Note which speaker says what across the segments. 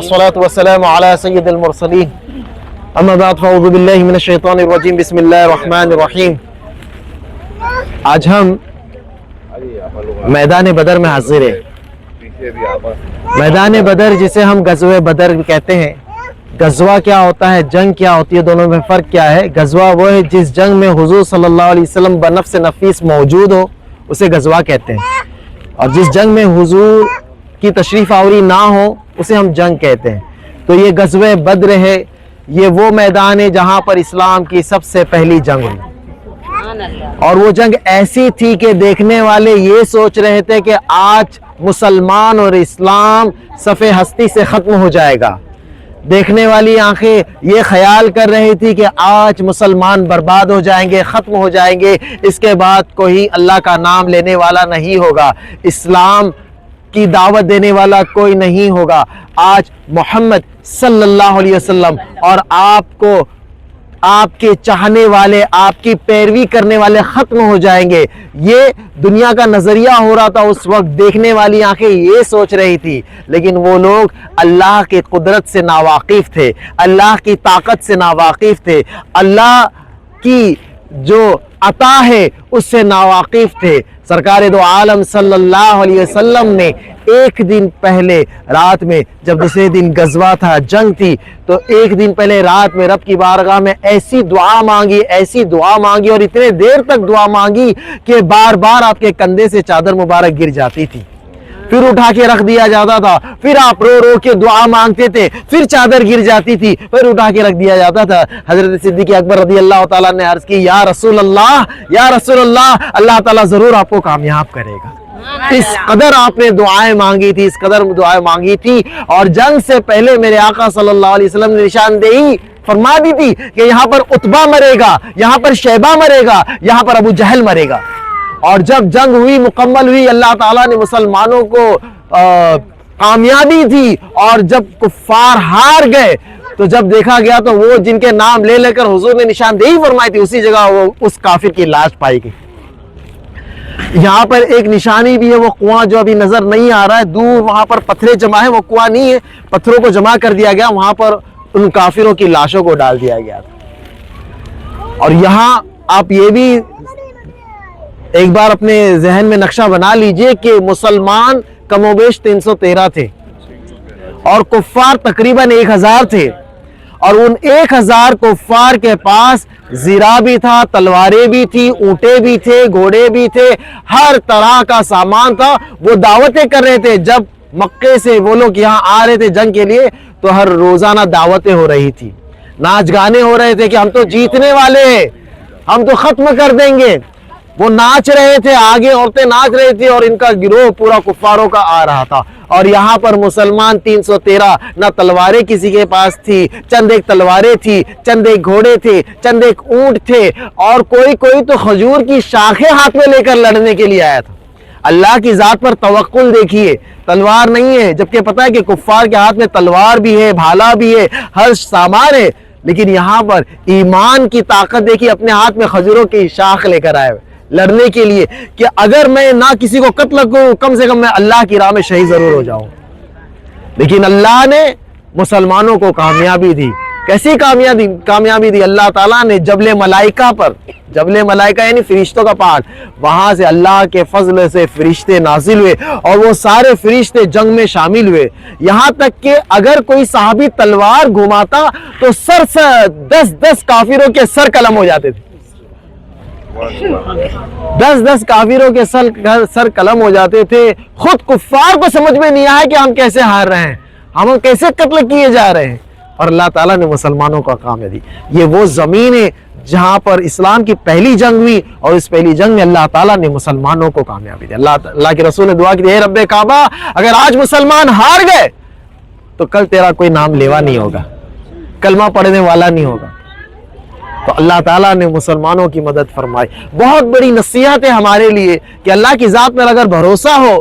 Speaker 1: والصلاة والسلام على سید المرسلین اما بعد فاعوذ باللہ من الشیطان الرجیم بسم اللہ الرحمن الرحیم۔ آج ہم میدان بدر میں حاضر ہیں۔ میدان بدر جسے ہم غزوہ بدر کہتے ہیں۔ غزوہ کیا ہوتا ہے، جنگ کیا ہوتی ہے، دونوں میں فرق کیا ہے؟ غزوہ وہ ہے جس جنگ میں حضور صلی اللہ علیہ وسلم بنفس نفیس موجود ہو، اسے غزوہ کہتے ہیں، اور جس جنگ میں حضور کی تشریف آوری نہ ہو اسے ہم جنگ کہتے ہیں۔ تو یہ غزوہ بدر ہے، یہ وہ میدان ہے جہاں پر اسلام کی سب سے پہلی جنگ ہوئی، اور وہ جنگ ایسی تھی کہ دیکھنے والے یہ سوچ رہے تھے کہ آج مسلمان اور اسلام صفِ ہستی سے ختم ہو جائے گا۔ دیکھنے والی آنکھیں یہ خیال کر رہی تھی کہ آج مسلمان برباد ہو جائیں گے، ختم ہو جائیں گے، اس کے بعد کوئی اللہ کا نام لینے والا نہیں ہوگا، اسلام کی دعوت دینے والا کوئی نہیں ہوگا۔ آج محمد صلی اللہ علیہ وسلم اور آپ کو، آپ کے چاہنے والے، آپ کی پیروی کرنے والے ختم ہو جائیں گے، یہ دنیا کا نظریہ ہو رہا تھا اس وقت۔ دیکھنے والی آنکھیں یہ سوچ رہی تھی، لیکن وہ لوگ اللہ کی قدرت سے ناواقف تھے، اللہ کی طاقت سے ناواقف تھے، اللہ کی جو عطا ہے اس سے ناواقف تھے۔ سرکار دو عالم صلی اللہ علیہ وسلم نے ایک دن پہلے رات میں، جب دوسرے دن غزوہ تھا، جنگ تھی، تو ایک دن پہلے رات میں رب کی بارگاہ میں ایسی دعا مانگی، ایسی دعا مانگی، اور اتنے دیر تک دعا مانگی کہ بار بار آپ کے کندھے سے چادر مبارک گر جاتی تھی، پھر اٹھا کے رکھ دیا جاتا تھا، پھر آپ رو رو کے دعا مانگتے تھے، پھر چادر گر جاتی تھی، پھر اٹھا کے رکھ دیا جاتا تھا۔ حضرت صدیق اکبر رضی اللہ تعالیٰ نے عرض کی، یا رسول اللہ، یا رسول اللہ، اللہ تعالیٰ ضرور آپ کو کامیاب کرے گا۔ اس قدر آپ نے دعائیں مانگی تھی، اس قدر دعائیں مانگی تھی، اور جنگ سے پہلے میرے آقا صلی اللہ علیہ وسلم نے نشاندہی فرما دی تھی کہ یہاں پر عتبہ مرے گا، یہاں پر شیبہ مرے گا، یہاں پر ابو جہل مرے گا۔ اور جب جنگ ہوئی، مکمل ہوئی، اللہ تعالیٰ نے مسلمانوں کو کامیابی دی، اور جب کفار ہار گئے تو جب دیکھا گیا تو وہ جن کے نام لے لے کر حضور نے نشاندہی فرمائی تھی، اسی جگہ وہ اس کافر کی لاش پائی گئی۔ یہاں پر ایک نشانی بھی ہے، وہ کنواں جو ابھی نظر نہیں آ رہا ہے، دور وہاں پر پتھریں جمع ہیں، وہ کنواں نہیں ہے، پتھروں کو جمع کر دیا گیا، وہاں پر ان کافروں کی لاشوں کو ڈال دیا گیا تھا۔ اور یہاں آپ یہ بھی ایک بار اپنے ذہن میں نقشہ بنا لیجئے کہ مسلمان کم و بیش 313 تھے، اور کفار تقریباً 1000 تھے، اور ان 1000 کفار کے پاس زرہ بھی تھا، تلواریں بھی تھی، اونٹیں بھی تھے، گھوڑے بھی تھے، ہر طرح کا سامان تھا۔ وہ دعوتیں کر رہے تھے، جب مکے سے وہ لوگ یہاں آ رہے تھے جنگ کے لیے تو ہر روزانہ دعوتیں ہو رہی تھی، ناچ گانے ہو رہے تھے کہ ہم تو جیتنے والے ہیں، ہم تو ختم کر دیں گے۔ وہ ناچ رہے تھے، آگے عورتیں ناچ رہی تھی، اور ان کا گروہ پورا کفاروں کا آ رہا تھا، اور یہاں پر مسلمان 313، نہ تلواریں کسی کے پاس تھی، چند ایک تلواریں تھی، چند ایک گھوڑے تھے، چند ایک اونٹ تھے، اور کوئی تو کھجور کی شاخیں ہاتھ میں لے کر لڑنے کے لیے آیا تھا۔ اللہ کی ذات پر توکل دیکھیے، تلوار نہیں ہے، جبکہ پتہ ہے کہ کفار کے ہاتھ میں تلوار بھی ہے، بھالا بھی ہے، ہر سامان ہے، لیکن یہاں پر ایمان کی طاقت دیکھیے، اپنے ہاتھ میں کھجوروں کی شاخ لے کر آئے ہوئے لڑنے کے لیے کہ اگر میں نہ کسی کو قتل کروں، کم سے کم میں اللہ کی راہ میں شہید ضرور ہو جاؤں۔ لیکن اللہ نے مسلمانوں کو کامیابی دی۔ کیسی کامیابی دی؟ اللہ تعالیٰ نے جبل ملائکہ پر، جبل ملائکہ یعنی فرشتوں کا پہاڑ، وہاں سے اللہ کے فضل سے فرشتے نازل ہوئے، اور وہ سارے فرشتے جنگ میں شامل ہوئے، یہاں تک کہ اگر کوئی صحابی تلوار گھماتا تو 10 کافروں کے سر قلم ہو جاتے تھے، 10 کافروں کے سر قلم ہو جاتے تھے۔ خود کفار کو سمجھ میں نہیں آیا کہ ہم کیسے ہار رہے ہیں، ہم کیسے قتل کیے جا رہے ہیں، اور اللہ تعالیٰ نے مسلمانوں کو کامیابی دی۔ یہ وہ زمین ہے جہاں پر اسلام کی پہلی جنگ ہوئی، اور اس پہلی جنگ میں اللہ تعالیٰ نے مسلمانوں کو کامیابی دی۔ اللہ کے رسول نے دعا کی، اے رب کعبہ، اگر آج مسلمان ہار گئے تو کل تیرا کوئی نام لیوا نہیں ہوگا، کلمہ پڑھنے والا نہیں ہوگا۔ تو اللہ تعالیٰ نے مسلمانوں کی مدد فرمائی۔ بہت بڑی نصیحت ہے ہمارے لیے کہ اللہ کی ذات پر اگر بھروسہ ہو،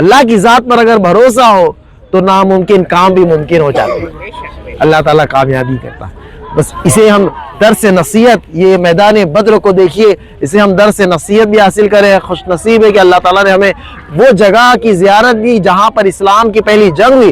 Speaker 1: اللہ کی ذات پر اگر بھروسہ ہو تو ناممکن کام بھی ممکن ہو جاتے ہیں، اللہ تعالیٰ کامیابی کرتا ہے۔ بس اسے ہم درس نصیحت، یہ میدان بدر کو دیکھیے، اسے ہم درس نصیحت بھی حاصل کریں۔ خوش نصیب ہے کہ اللہ تعالیٰ نے ہمیں وہ جگہ کی زیارت دی جہاں پر اسلام کی پہلی جنگ ہوئی۔